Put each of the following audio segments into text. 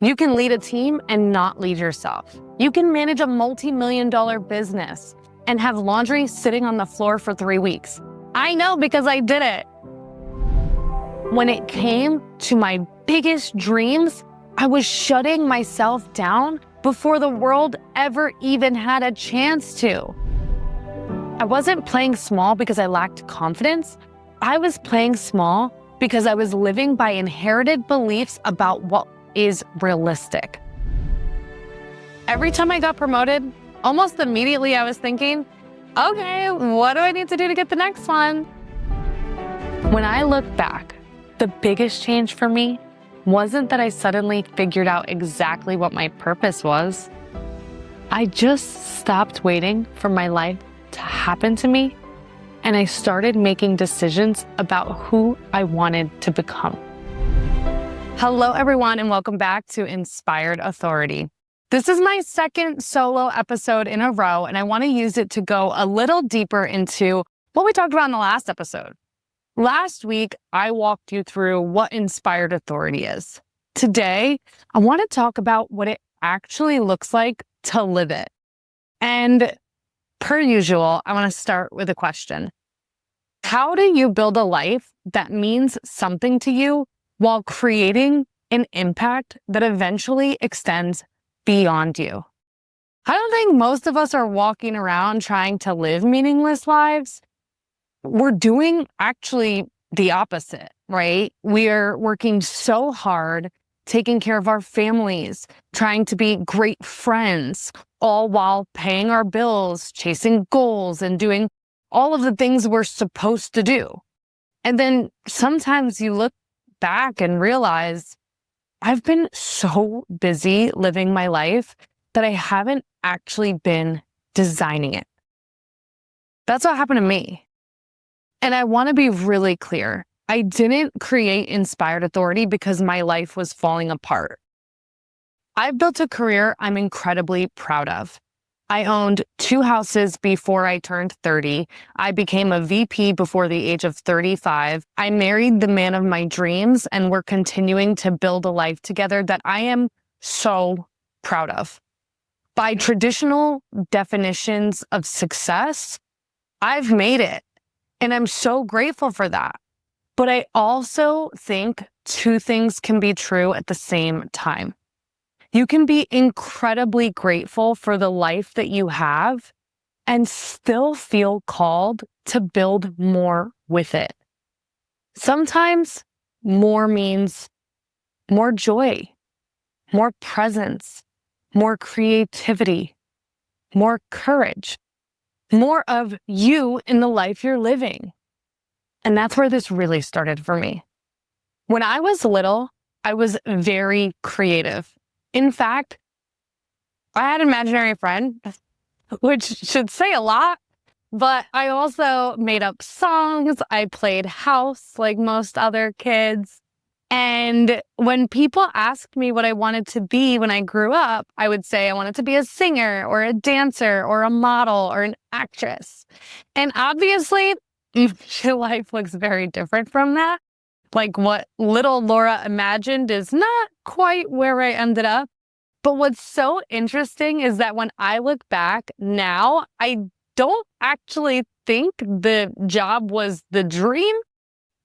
You can lead a team and not lead yourself. You can manage a multi-million-dollar business and have laundry sitting on the floor for 3 weeks. I know because I did it. When it came to my biggest dreams, I was shutting myself down before the world ever even had a chance to. I wasn't playing small because I lacked confidence. I was playing small because I was living by inherited beliefs about what is realistic. Every time I got promoted, almost immediately I was thinking, okay, what do I need to do to get the next one? When I look back, the biggest change for me wasn't that I suddenly figured out exactly what my purpose was. I just stopped waiting for my life to happen to me, and I started making decisions about who I wanted to become. Hello, everyone, and welcome back to Inspired Authority. This is my second solo episode in a row, and I want to use it to go a little deeper into what we talked about in the last episode. Last week, I walked you through what inspired authority is. Today, I want to talk about what it actually looks like to live it. And per usual, I want to start with a question. How do you build a life that means something to you while creating an impact that eventually extends beyond you? I don't think most of us are walking around trying to live meaningless lives. We're doing actually the opposite, right? We're working so hard, taking care of our families, trying to be great friends, all while paying our bills, chasing goals, and doing all of the things we're supposed to do. And then sometimes you look back and realize, I've been so busy living my life that I haven't actually been designing it. That's what happened to me. And I want to be really clear. I didn't create Inspired Authority because my life was falling apart. I've built a career I'm incredibly proud of. I owned 2 houses before I turned 30. I became a VP before the age of 35. I married the man of my dreams, and we're continuing to build a life together that I am so proud of. By traditional definitions of success, I've made it, and I'm so grateful for that. But I also think 2 things can be true at the same time. You can be incredibly grateful for the life that you have and still feel called to build more with it. Sometimes more means more joy, more presence, more creativity, more courage, more of you in the life you're living. And that's where this really started for me. When I was little, I was very creative. In fact, I had an imaginary friend, which should say a lot, but I also made up songs. I played house like most other kids. And when people asked me what I wanted to be when I grew up, I would say I wanted to be a singer or a dancer or a model or an actress. And obviously, your life looks very different from that. Like what little Laura imagined is not quite where I ended up. But what's so interesting is that when I look back now, I don't actually think the job was the dream.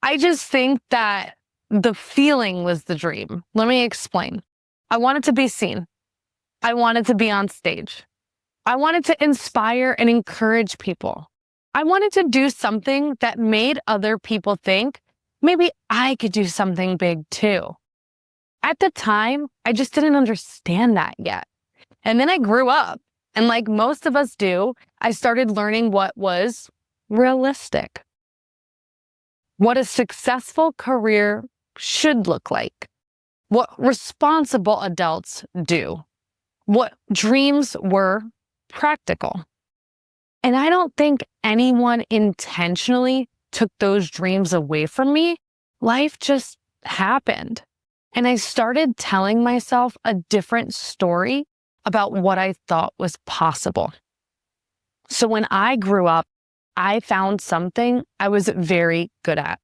I just think that the feeling was the dream. Let me explain. I wanted to be seen. I wanted to be on stage. I wanted to inspire and encourage people. I wanted to do something that made other people think, maybe I could do something big too. At the time, I just didn't understand that yet. And then I grew up, and like most of us do, I started learning what was realistic, what a successful career should look like, what responsible adults do, what dreams were practical. And I don't think anyone intentionally took those dreams away from me. Life just happened. And I started telling myself a different story about what I thought was possible. So when I grew up, I found something I was very good at.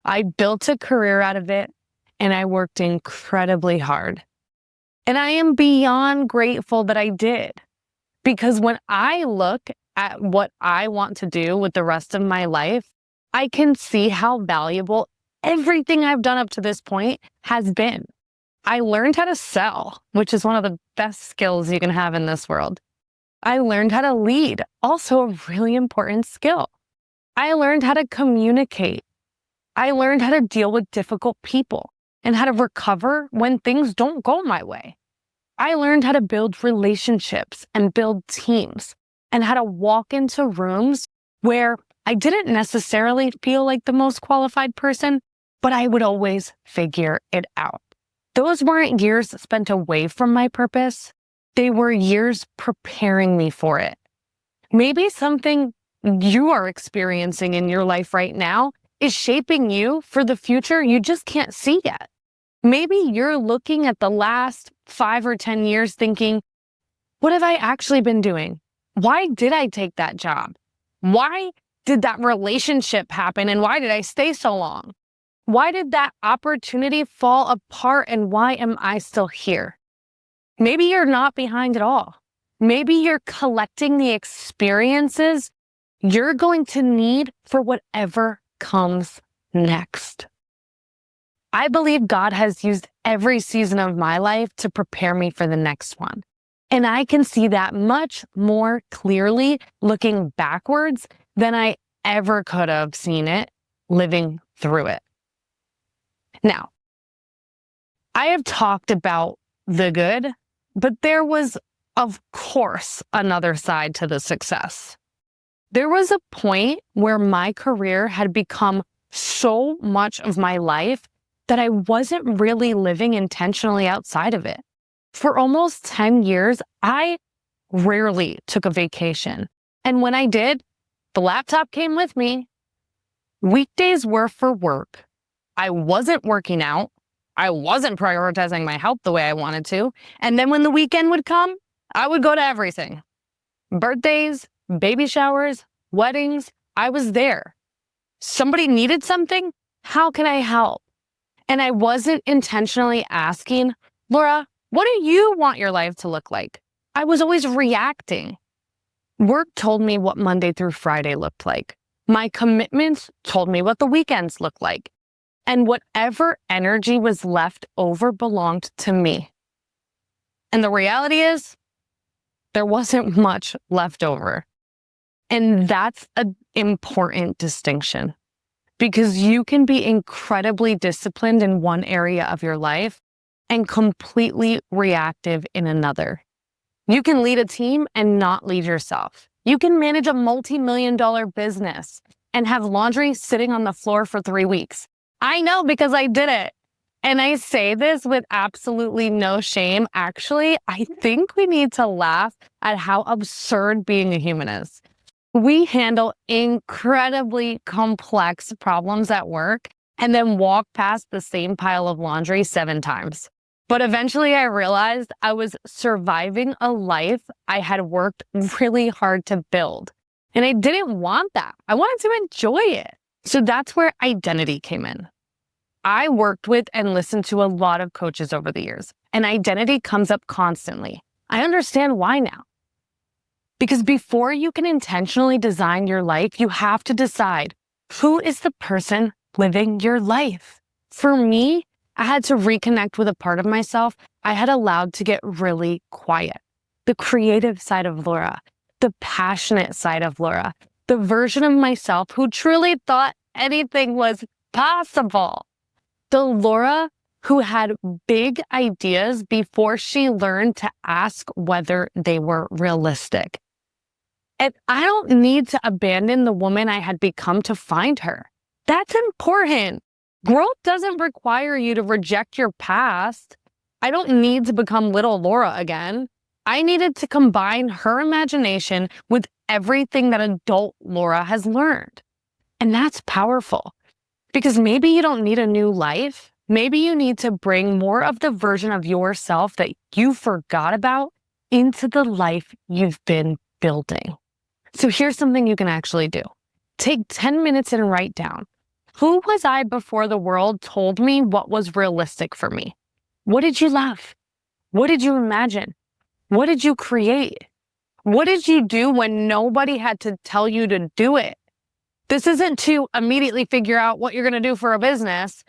I built a career out of it, and I worked incredibly hard. And I am beyond grateful that I did. Because when I look at what I want to do with the rest of my life, I can see how valuable everything I've done up to this point has been. I learned how to sell, which is one of the best skills you can have in this world. I learned how to lead, also a really important skill. I learned how to communicate. I learned how to deal with difficult people and how to recover when things don't go my way. I learned how to build relationships and build teams and how to walk into rooms where I didn't necessarily feel like the most qualified person, but I would always figure it out. Those weren't years spent away from my purpose. They were years preparing me for it. Maybe something you are experiencing in your life right now is shaping you for the future you just can't see yet. Maybe you're looking at the last 5 or 10 years thinking, what have I actually been doing? Why did I take that job? Why did that relationship happen and why did I stay so long? Why did that opportunity fall apart and why am I still here? Maybe you're not behind at all. Maybe you're collecting the experiences you're going to need for whatever comes next. I believe God has used every season of my life to prepare me for the next one. And I can see that much more clearly looking backwards than I ever could have seen it living through it. Now, I have talked about the good, but there was, of course, another side to the success. There was a point where my career had become so much of my life that I wasn't really living intentionally outside of it. For almost 10 years, I rarely took a vacation. And when I did, the laptop came with me. Weekdays were for work. I wasn't working out. I wasn't prioritizing my health the way I wanted to. And then when the weekend would come, I would go to everything. Birthdays, baby showers, weddings, I was there. Somebody needed something? How can I help? And I wasn't intentionally asking, Laura, what do you want your life to look like? I was always reacting. Work told me what Monday through Friday looked like. My commitments told me what the weekends looked like. And whatever energy was left over belonged to me. And the reality is, there wasn't much left over. And that's an important distinction. Because you can be incredibly disciplined in one area of your life and completely reactive in another. You can lead a team and not lead yourself. You can manage a multi-million-dollar business and have laundry sitting on the floor for 3 weeks. I know because I did it. And I say this with absolutely no shame. Actually, I think we need to laugh at how absurd being a human is. We handle incredibly complex problems at work and then walk past the same pile of laundry 7 times. But eventually I realized I was surviving a life I had worked really hard to build. And I didn't want that. I wanted to enjoy it. So that's where identity came in. I worked with and listened to a lot of coaches over the years, and identity comes up constantly. I understand why now. Because before you can intentionally design your life, you have to decide who is the person living your life. For me, I had to reconnect with a part of myself I had allowed to get really quiet. The creative side of Laura, the passionate side of Laura, the version of myself who truly thought anything was possible. The Laura who had big ideas before she learned to ask whether they were realistic. And I don't need to abandon the woman I had become to find her. That's important. Growth doesn't require you to reject your past. I don't need to become little Laura again. I needed to combine her imagination with everything that adult Laura has learned. And that's powerful because maybe you don't need a new life. Maybe you need to bring more of the version of yourself that you forgot about into the life you've been building. So here's something you can actually do. Take 10 minutes and write down, who was I before the world told me what was realistic for me? What did you love? What did you imagine? What did you create? What did you do when nobody had to tell you to do it? This isn't to immediately figure out what you're going to do for a business.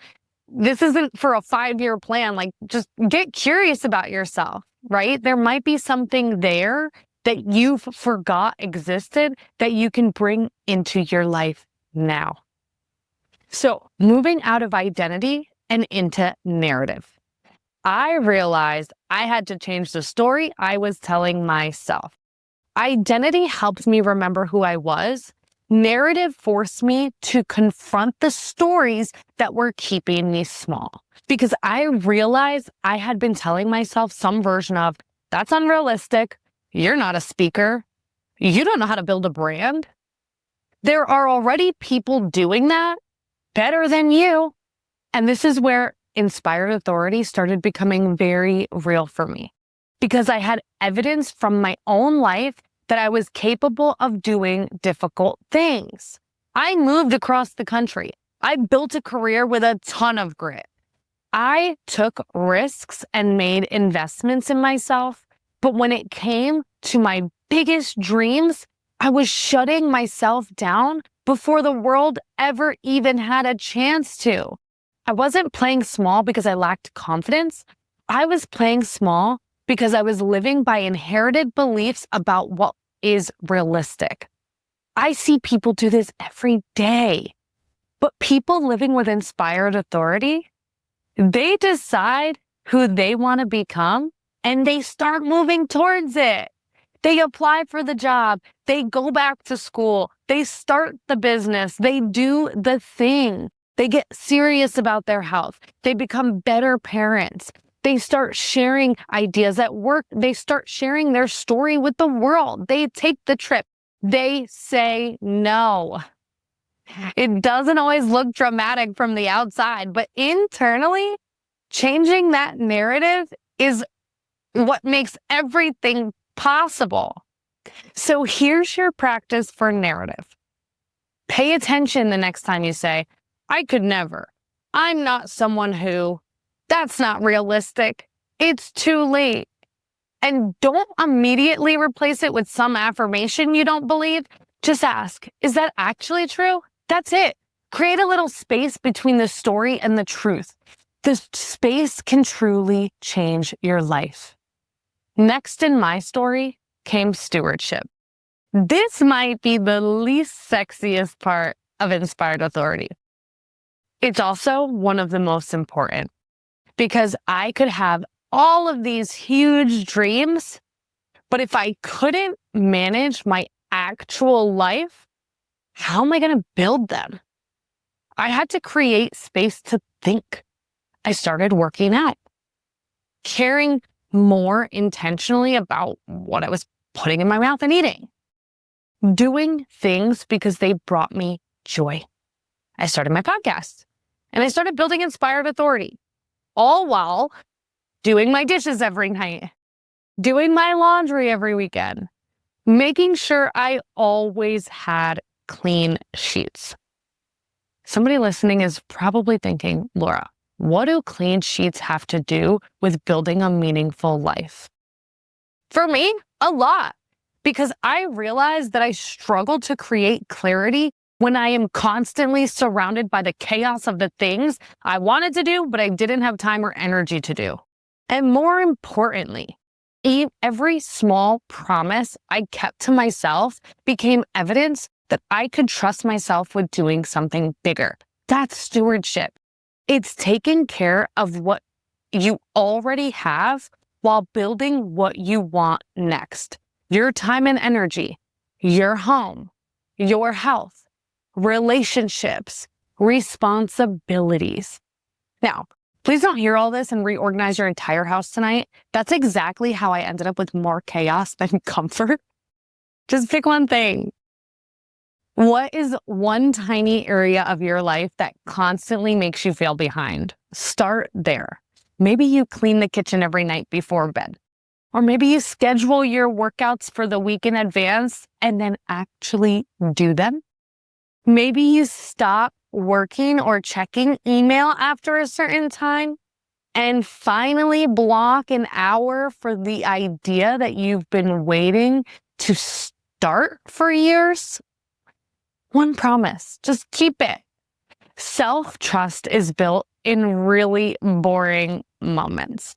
This isn't for a 5-year plan. Like, just get curious about yourself, right? There might be something there that you forgot existed that you can bring into your life now. So, moving out of identity and into narrative. I realized I had to change the story I was telling myself. Identity helped me remember who I was. Narrative forced me to confront the stories that were keeping me small. Because I realized I had been telling myself some version of, that's unrealistic. You're not a speaker. You don't know how to build a brand. There are already people doing that better than you. And this is where inspired authority started becoming very real for me, because I had evidence from my own life that I was capable of doing difficult things. I moved across the country. I built a career with a ton of grit. I took risks and made investments in myself. But when it came to my biggest dreams, I was shutting myself down before the world ever even had a chance to. I wasn't playing small because I lacked confidence. I was playing small because I was living by inherited beliefs about what is realistic. I see people do this every day. But people living with inspired authority, they decide who they want to become and they start moving towards it. They apply for the job. They go back to school. They start the business. They do the thing. They get serious about their health. They become better parents. They start sharing ideas at work. They start sharing their story with the world. They take the trip. They say no. It doesn't always look dramatic from the outside, but internally, changing that narrative is what makes everything possible. So here's your practice for narrative. Pay attention the next time you say, I could never. I'm not someone who. That's not realistic. It's too late. And don't immediately replace it with some affirmation you don't believe. Just ask, is that actually true? That's it. Create a little space between the story and the truth. The space can truly change your life. Next in my story came stewardship. This might be the least sexiest part of inspired authority. It's also one of the most important, because I could have all of these huge dreams, but if I couldn't manage my actual life, how am I going to build them? I had to create space to think. I started working out, caring more intentionally about what I was putting in my mouth and eating, doing things because they brought me joy. I started my podcast and I started building inspired authority, all while doing my dishes every night, doing my laundry every weekend, making sure I always had clean sheets. Somebody listening is probably thinking, Laura, what do clean sheets have to do with building a meaningful life? For me, a lot, because I realized that I struggle to create clarity when I am constantly surrounded by the chaos of the things I wanted to do, but I didn't have time or energy to do. And more importantly, every small promise I kept to myself became evidence that I could trust myself with doing something bigger. That's stewardship. It's taking care of what you already have while building what you want next. Your time and energy, your home, your health, relationships, responsibilities. Now, please don't hear all this and reorganize your entire house tonight. That's exactly how I ended up with more chaos than comfort. Just pick one thing. What is one tiny area of your life that constantly makes you feel behind? Start there. Maybe you clean the kitchen every night before bed. Or maybe you schedule your workouts for the week in advance and then actually do them. Maybe you stop working or checking email after a certain time. and finally block an hour for the idea that you've been waiting to start for years? One promise, just keep it. Self-trust is built in really boring moments.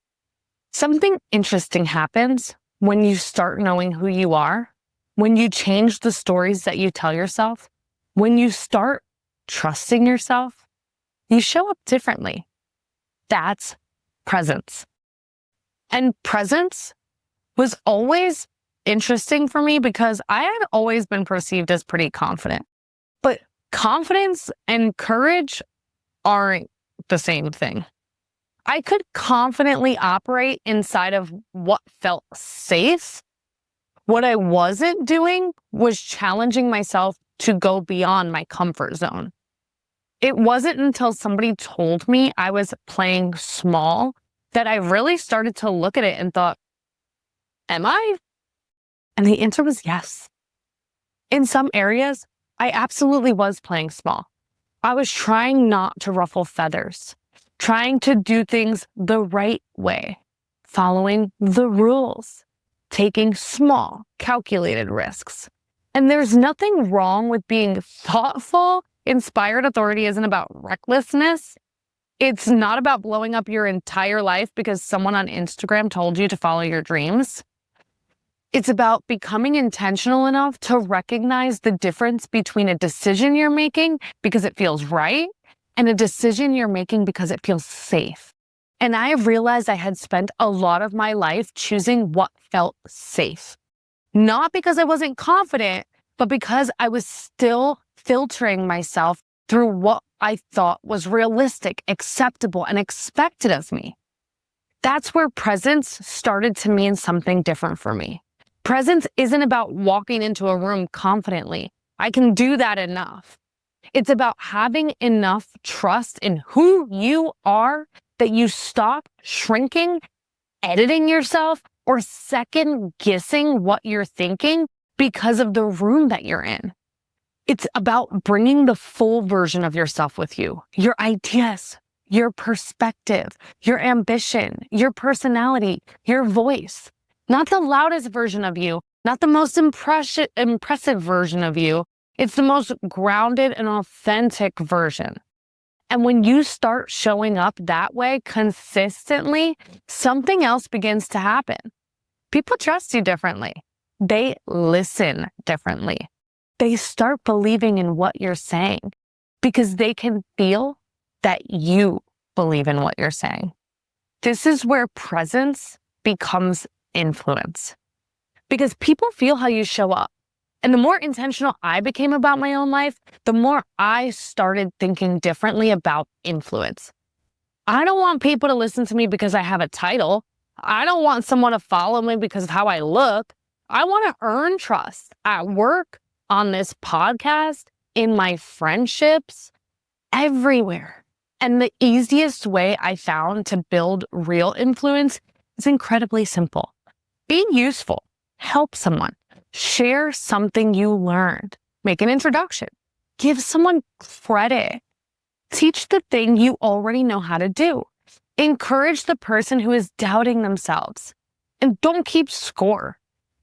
Something interesting happens when you start knowing who you are, when you change the stories that you tell yourself, when you start trusting yourself, you show up differently. That's presence. And presence was always interesting for me because I had always been perceived as pretty confident. But confidence and courage aren't the same thing. I could confidently operate inside of what felt safe. What I wasn't doing was challenging myself to go beyond my comfort zone. It wasn't until somebody told me I was playing small that I really started to look at it and thought, am I? And the answer was yes. In some areas, I absolutely was playing small. I was trying not to ruffle feathers, trying to do things the right way, following the rules, taking small, calculated risks. And there's nothing wrong with being thoughtful. Inspired authority isn't about recklessness. It's not about blowing up your entire life because someone on Instagram told you to follow your dreams. It's about becoming intentional enough to recognize the difference between a decision you're making because it feels right and a decision you're making because it feels safe. And I realized I had spent a lot of my life choosing what felt safe. Not because I wasn't confident, but because I was still filtering myself through what I thought was realistic, acceptable, and expected of me. That's where presence started to mean something different for me. Presence isn't about walking into a room confidently. I can do that enough. It's about having enough trust in who you are that you stop shrinking, editing yourself, or second guessing what you're thinking because of the room that you're in. It's about bringing the full version of yourself with you, your ideas, your perspective, your ambition, your personality, your voice. Not the loudest version of you, not the most impressive version of you. It's the most grounded and authentic version. And when you start showing up that way consistently, something else begins to happen. People trust you differently. They listen differently. They start believing in what you're saying because they can feel that you believe in what you're saying. This is where presence becomes influence because people feel how you show up. And the more intentional I became about my own life, the more I started thinking differently about influence. I don't want people to listen to me because I have a title. I don't want someone to follow me because of how I look. I want to earn trust at work, on this podcast, in my friendships, everywhere. And the easiest way I found to build real influence is incredibly simple. Be useful. Help someone. Share something you learned. Make an introduction. Give someone credit. Teach the thing you already know how to do. Encourage the person who is doubting themselves. And don't keep score.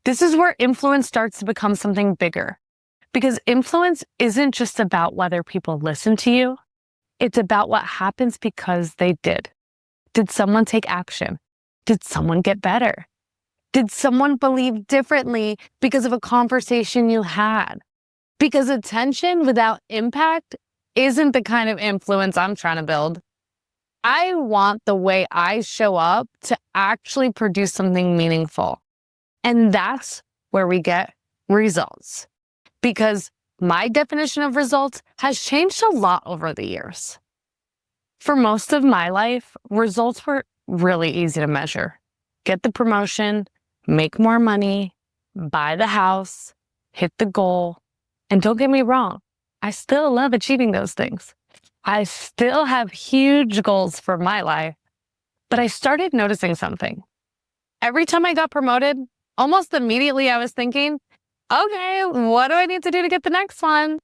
This is where influence starts to become something bigger. Because influence isn't just about whether people listen to you. It's about what happens because they did. Did someone take action? Did someone get better? Did someone believe differently because of a conversation you had? Because attention without impact isn't the kind of influence I'm trying to build. I want the way I show up to actually produce something meaningful. And that's where we get results. Because my definition of results has changed a lot over the years. For most of my life, results were really easy to measure. Get the promotion, make more money, buy the house, hit the goal. And don't get me wrong, I still love achieving those things. I still have huge goals for my life, but I started noticing something. Every time I got promoted, almost immediately I was thinking, okay, what do I need to do to get the next one?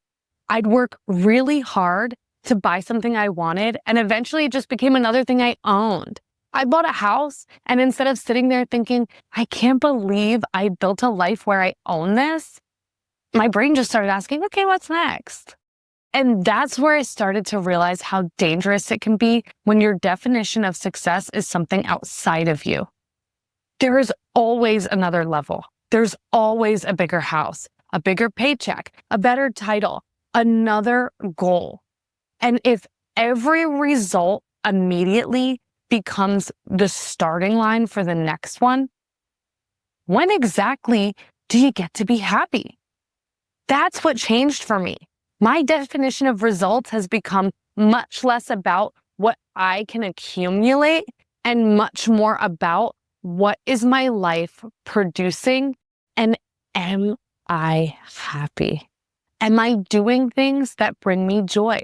I'd work really hard to buy something I wanted, and eventually it just became another thing I owned. I bought a house, and instead of sitting there thinking, I can't believe I built a life where I own this, my brain just started asking, okay, what's next? And that's where I started to realize how dangerous it can be when your definition of success is something outside of you. There is always another level. There's always a bigger house, a bigger paycheck, a better title, another goal. And if every result immediately becomes the starting line for the next one, when exactly do you get to be happy? That's what changed for me. My definition of results has become much less about what I can accumulate and much more about what is my life producing, and am I happy? Am I doing things that bring me joy?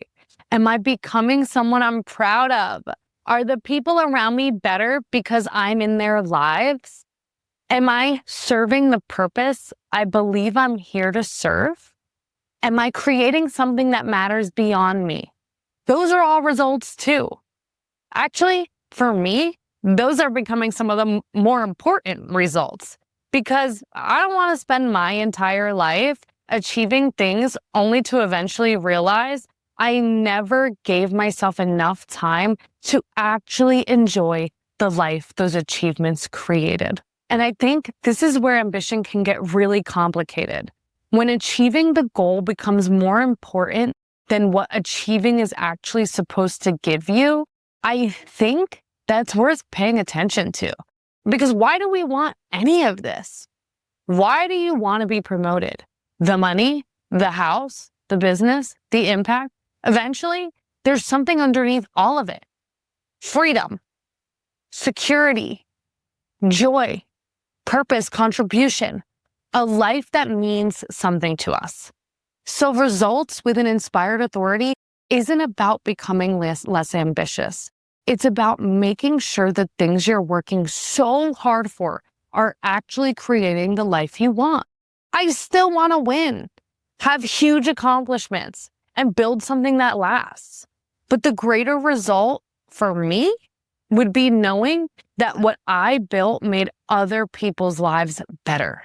Am I becoming someone I'm proud of? Are the people around me better because I'm in their lives? Am I serving the purpose I believe I'm here to serve? Am I creating something that matters beyond me? Those are all results too. Actually, for me, those are becoming some of the more important results, because I don't want to spend my entire life achieving things only to eventually realize I never gave myself enough time to actually enjoy the life those achievements created. And I think this is where ambition can get really complicated. When achieving the goal becomes more important than what achieving is actually supposed to give you, I think that's worth paying attention to. Because why do we want any of this? Why do you want to be promoted? The money, the house, the business, the impact? Eventually, there's something underneath all of it. Freedom, security, joy, purpose, contribution, a life that means something to us. So results with an inspired authority isn't about becoming less ambitious. It's about making sure the things you're working so hard for are actually creating the life you want. I still want to win, have huge accomplishments, and build something that lasts. But the greater result for me would be knowing that what I built made other people's lives better.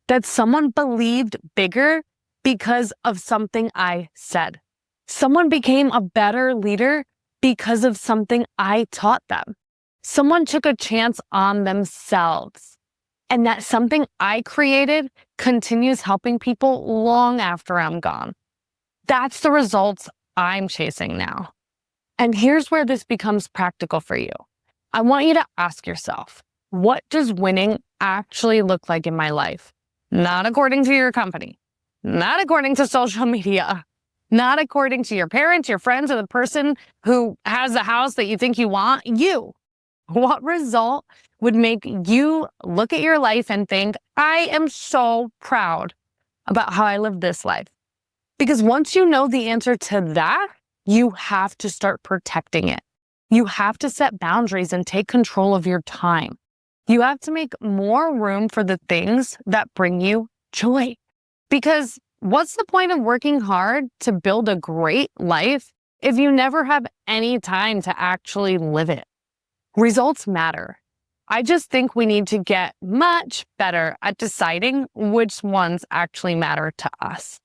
That someone believed bigger because of something I said. Someone became a better leader because of something I taught them. Someone took a chance on themselves. And that something I created continues helping people long after I'm gone. That's the results I'm chasing now. And here's where this becomes practical for you. I want you to ask yourself, what does winning actually look like in my life? Not according to your company, not according to social media, not according to your parents, your friends, or the person who has the house that you think you want. You. What result would make you look at your life and think, I am so proud about how I live this life? Because once you know the answer to that, you have to start protecting it. You have to set boundaries and take control of your time. You have to make more room for the things that bring you joy. Because what's the point of working hard to build a great life if you never have any time to actually live it? Results matter. I just think we need to get much better at deciding which ones actually matter to us.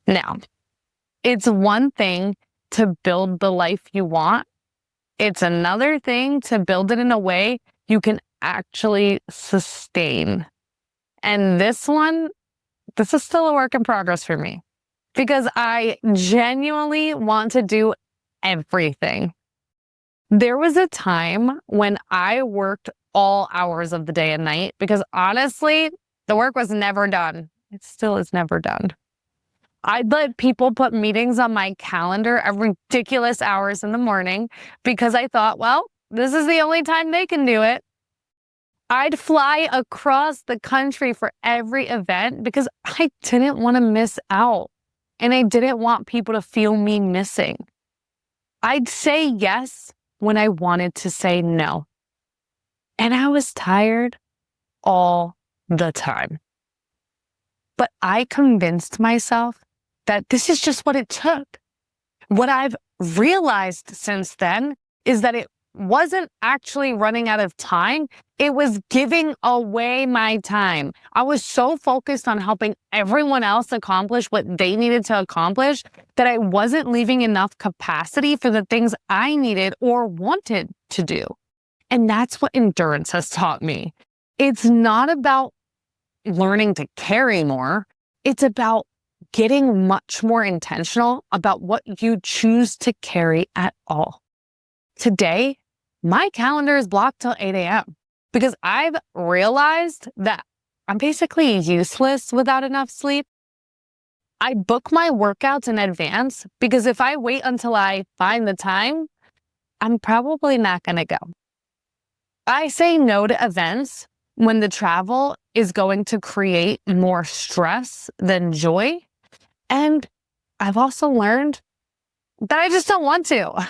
Now, it's one thing to build the life you want. It's another thing to build it in a way you can actually sustain. And this is still a work in progress for me, because I genuinely want to do everything. There was a time when I worked all hours of the day and night because honestly, the work was never done. It still is never done. I'd let people put meetings on my calendar at ridiculous hours in the morning because I thought, well, this is the only time they can do it. I'd fly across the country for every event because I didn't want to miss out. And I didn't want people to feel me missing. I'd say yes when I wanted to say no. And I was tired all the time. But I convinced myself that this is just what it took. What I've realized since then is that it wasn't actually running out of time. It was giving away my time. I was so focused on helping everyone else accomplish what they needed to accomplish that I wasn't leaving enough capacity for the things I needed or wanted to do. And that's what endurance has taught me. It's not about learning to carry more. It's about getting much more intentional about what you choose to carry at all. Today, my calendar is blocked till 8 a.m. because I've realized that I'm basically useless without enough sleep. I book my workouts in advance because if I wait until I find the time, I'm probably not going to go. I say no to events when the travel is going to create more stress than joy. And I've also learned that I just don't want to.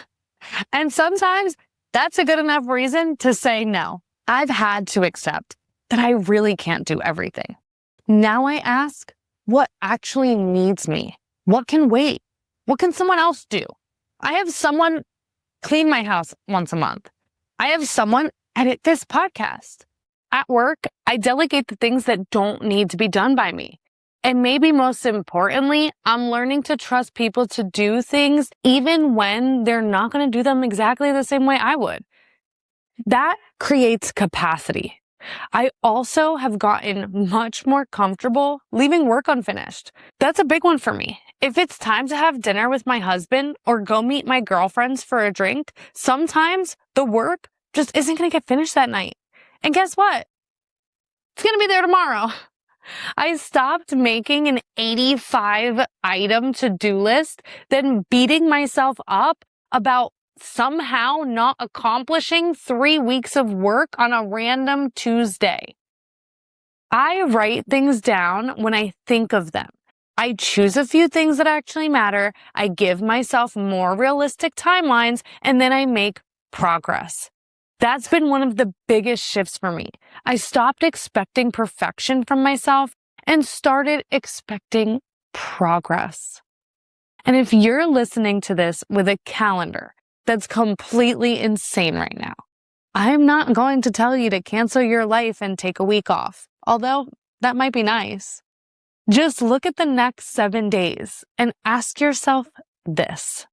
And sometimes that's a good enough reason to say no. I've had to accept that I really can't do everything. Now I ask, what actually needs me? What can wait? What can someone else do? I have someone clean my house once a month. I have someone edit this podcast. At work, I delegate the things that don't need to be done by me. And maybe most importantly, I'm learning to trust people to do things even when they're not going to do them exactly the same way I would. That creates capacity. I also have gotten much more comfortable leaving work unfinished. That's a big one for me. If it's time to have dinner with my husband or go meet my girlfriends for a drink, sometimes the work just isn't going to get finished that night. And guess what? It's going to be there tomorrow. I stopped making an 85-item to-do list, then beating myself up about somehow not accomplishing 3 weeks of work on a random Tuesday. I write things down when I think of them. I choose a few things that actually matter. I give myself more realistic timelines, and then I make progress. That's been one of the biggest shifts for me. I stopped expecting perfection from myself and started expecting progress. And if you're listening to this with a calendar that's completely insane right now, I'm not going to tell you to cancel your life and take a week off, although that might be nice. Just look at the next 7 days and ask yourself this: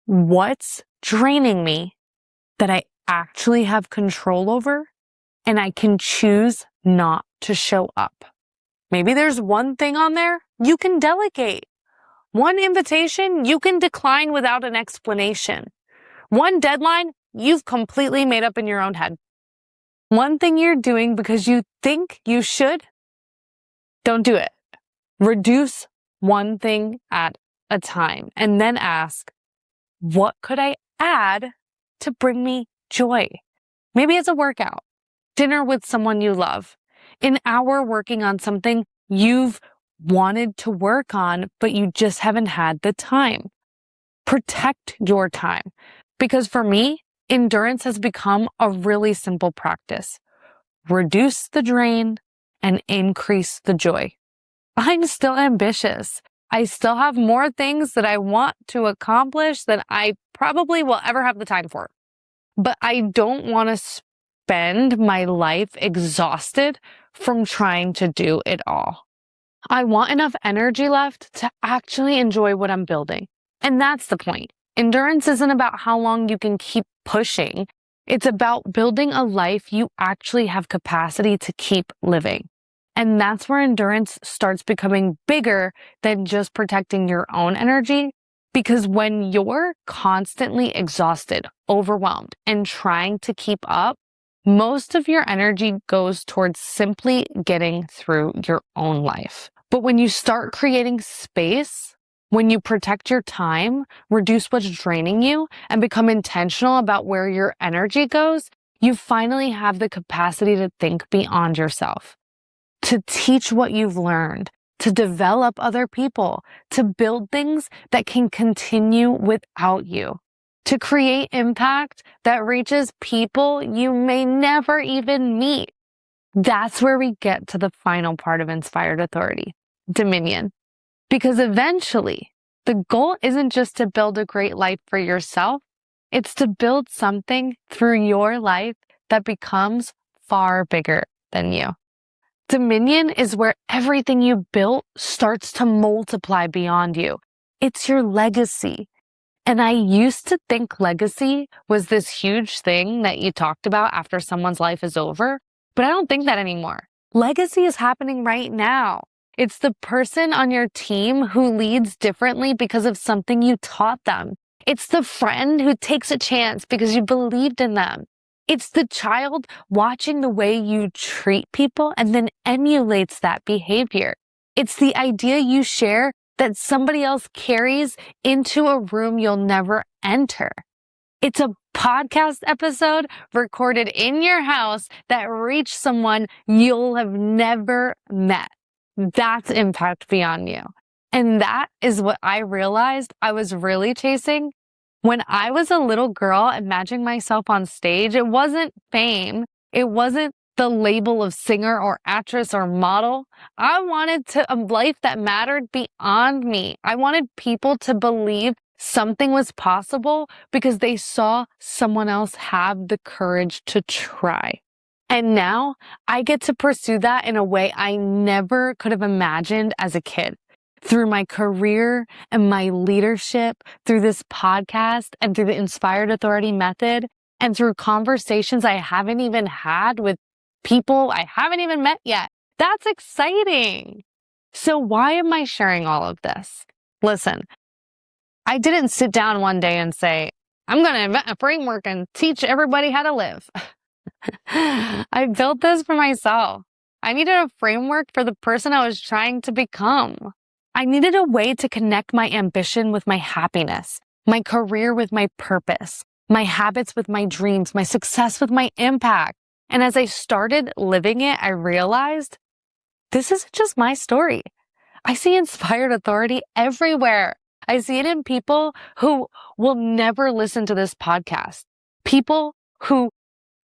what's draining me that I actually have control over and I can choose not to show up? Maybe there's one thing on there you can delegate. One invitation you can decline without an explanation. One deadline you've completely made up in your own head. One thing you're doing because you think you should. Don't do it. Reduce one thing at a time and then ask, what could I add to bring me joy? Maybe it's a workout, dinner with someone you love, an hour working on something you've wanted to work on, but you just haven't had the time. Protect your time. Because for me, endurance has become a really simple practice. Reduce the drain and increase the joy. I'm still ambitious. I still have more things that I want to accomplish than I probably will ever have the time for. But I don't want to spend my life exhausted from trying to do it all. I want enough energy left to actually enjoy what I'm building. And that's the point. Endurance isn't about how long you can keep pushing. It's about building a life you actually have capacity to keep living. And that's where endurance starts becoming bigger than just protecting your own energy. Because when you're constantly exhausted, overwhelmed, and trying to keep up, most of your energy goes towards simply getting through your own life. But when you start creating space, when you protect your time, reduce what's draining you, and become intentional about where your energy goes, you finally have the capacity to think beyond yourself, to teach what you've learned, to develop other people, to build things that can continue without you, to create impact that reaches people you may never even meet. That's where we get to the final part of inspired authority, dominion. Because eventually, the goal isn't just to build a great life for yourself, It's to build something through your life that becomes far bigger than you. Dominion is where everything you built starts to multiply beyond you. It's your legacy. And I used to think legacy was this huge thing that you talked about after someone's life is over, but I don't think that anymore. Legacy is happening right now. It's the person on your team who leads differently because of something you taught them. It's the friend who takes a chance because you believed in them. It's the child watching the way you treat people and then emulates that behavior. It's the idea you share that somebody else carries into a room you'll never enter. It's a podcast episode recorded in your house that reached someone you'll have never met. That's impact beyond you. And that is what I realized I was really chasing. When I was a little girl imagining myself on stage, it wasn't fame. It wasn't the label of singer or actress or model. I wanted a life that mattered beyond me. I wanted people to believe something was possible because they saw someone else have the courage to try. And now I get to pursue that in a way I never could have imagined as a kid. Through my career and my leadership, through this podcast and through the Inspired Authority method, and through conversations I haven't even had with people I haven't even met yet. That's exciting. So why am I sharing all of this? Listen, I didn't sit down one day and say, I'm going to invent a framework and teach everybody how to live. I built this for myself. I needed a framework for the person I was trying to become. I needed a way to connect my ambition with my happiness, my career with my purpose, my habits with my dreams, my success with my impact. And as I started living it, I realized this isn't just my story. I see Inspired Authority everywhere. I see it in people who will never listen to this podcast, people who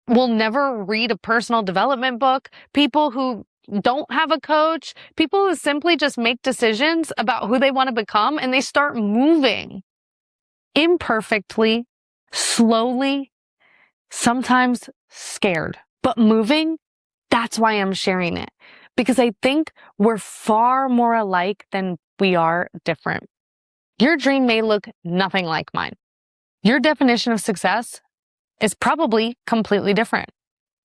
will never read a personal development book, people who don't have a coach, people who simply just make decisions about who they want to become and they start moving imperfectly, slowly, sometimes scared, but moving. That's why I'm sharing it, because I think we're far more alike than we are different. Your dream may look nothing like mine. Your definition of success is probably completely different.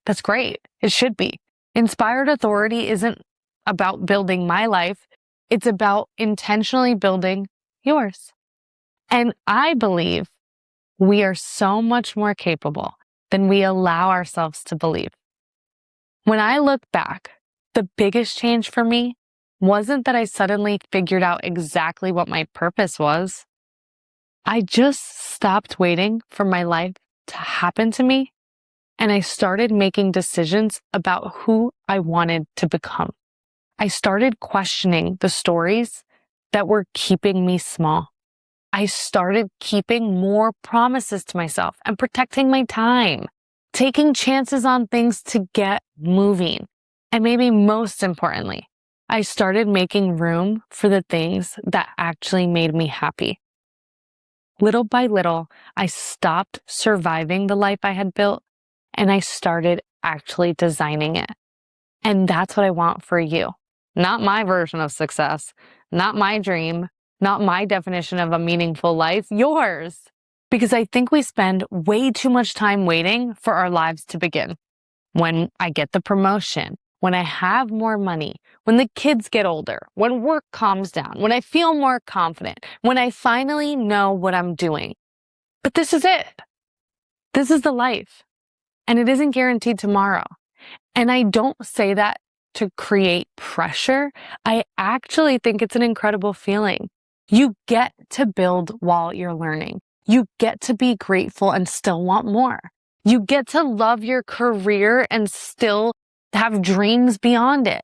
That's great. It should be. Inspired Authority isn't about building my life. It's about intentionally building yours. And I believe we are so much more capable than we allow ourselves to believe. When I look back, the biggest change for me wasn't that I suddenly figured out exactly what my purpose was. I just stopped waiting for my life to happen to me, and I started making decisions about who I wanted to become. I started questioning the stories that were keeping me small. I started keeping more promises to myself and protecting my time, taking chances on things to get moving. And maybe most importantly, I started making room for the things that actually made me happy. Little by little, I stopped surviving the life I had built and I started actually designing it. And that's what I want for you. Not my version of success, not my dream, not my definition of a meaningful life, yours. Because I think we spend way too much time waiting for our lives to begin. When I get the promotion, when I have more money, when the kids get older, when work calms down, when I feel more confident, when I finally know what I'm doing. But this is it. This is the life. And it isn't guaranteed tomorrow. And I don't say that to create pressure. I actually think it's an incredible feeling. You get to build while you're learning. You get to be grateful and still want more. You get to love your career and still have dreams beyond it.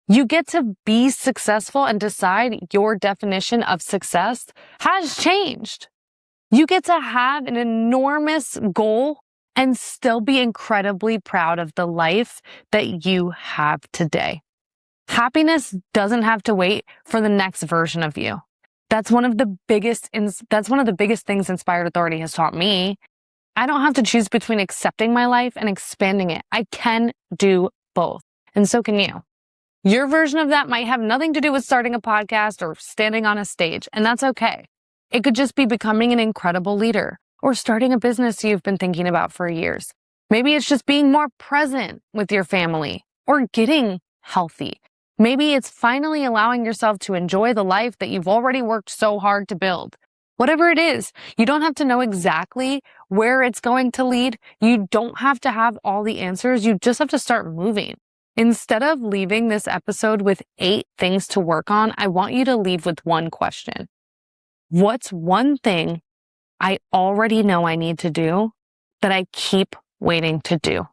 You get to be successful and decide your definition of success has changed. You get to have an enormous goal and still be incredibly proud of the life that you have today. Happiness doesn't have to wait for the next version of you. That's one of the biggest things inspired authority has taught me. I don't have to choose between accepting my life and expanding it. I can do both. And so can you. Your version of that might have nothing to do with starting a podcast or standing on a stage, and that's okay. It could just be becoming an incredible leader or starting a business you've been thinking about for years. Maybe it's just being more present with your family or getting healthy. Maybe it's finally allowing yourself to enjoy the life that you've already worked so hard to build. Whatever it is, you don't have to know exactly where it's going to lead. You don't have to have all the answers. You just have to start moving. Instead of leaving this episode with 8 things to work on, I want you to leave with one question. What's one thing I already know I need to do that I keep waiting to do?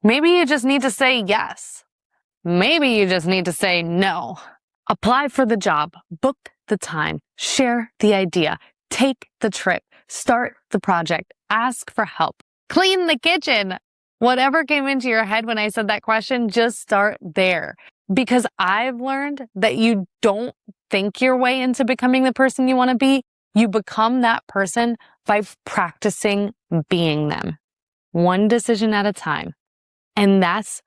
Maybe you just need to say yes. Maybe you just need to say no. Apply for the job, book the time, share the idea, take the trip, start the project, ask for help, clean the kitchen. Whatever came into your head when I said that question, just start there. Because I've learned that you don't think your way into becoming the person you want to be. You become that person by practicing being them, one decision at a time. And that's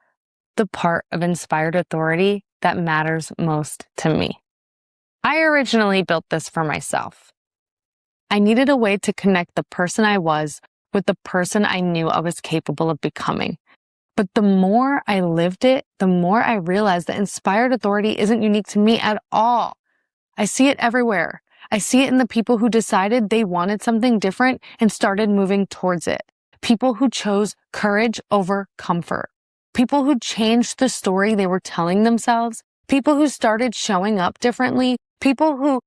the part of inspired authority that matters most to me. I originally built this for myself. I needed a way to connect the person I was with the person I knew I was capable of becoming. But the more I lived it, the more I realized that inspired authority isn't unique to me at all. I see it everywhere. I see it in the people who decided they wanted something different and started moving towards it. People who chose courage over comfort. People who changed the story they were telling themselves. People who started showing up differently. People who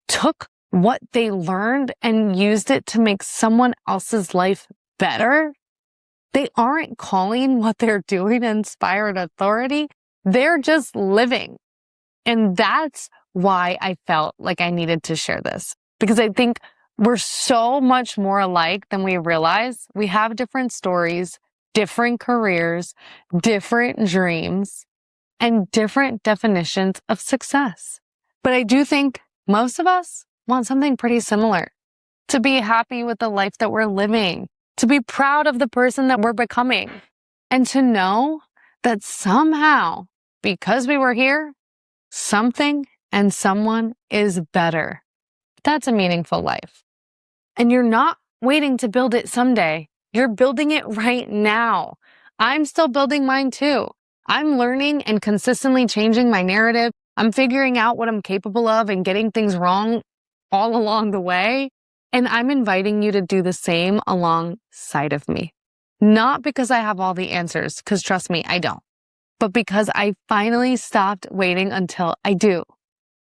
took what they learned and used it to make someone else's life better. They aren't calling what they're doing inspired authority. They're just living. And that's why I felt like I needed to share this. Because I think we're so much more alike than we realize. We have different stories, different careers, different dreams, and different definitions of success. But I do think most of us want something pretty similar. To be happy with the life that we're living, to be proud of the person that we're becoming, and to know that somehow, because we were here, something and someone is better. That's a meaningful life. And you're not waiting to build it someday. You're building it right now. I'm still building mine too. I'm learning and consistently changing my narrative. I'm figuring out what I'm capable of and getting things wrong all along the way. And I'm inviting you to do the same alongside of me. Not because I have all the answers, because trust me, I don't. But because I finally stopped waiting until I do.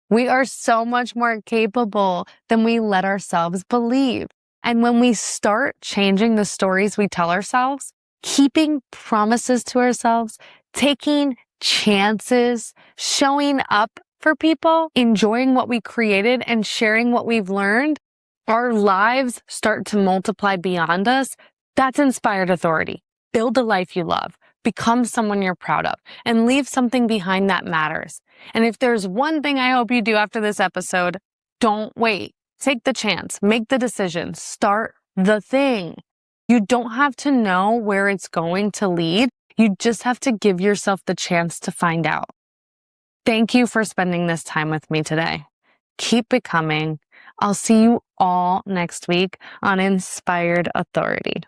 We are so much more capable than we let ourselves believe. And when we start changing the stories we tell ourselves, keeping promises to ourselves, taking chances, showing up for people, enjoying what we created and sharing what we've learned, our lives start to multiply beyond us. That's inspired authority. Build a life you love, become someone you're proud of, and leave something behind that matters. And if there's one thing I hope you do after this episode, don't wait. Take the chance, make the decision, start the thing. You don't have to know where it's going to lead. You just have to give yourself the chance to find out. Thank you for spending this time with me today. Keep becoming. I'll see you all next week on Inspired Authority.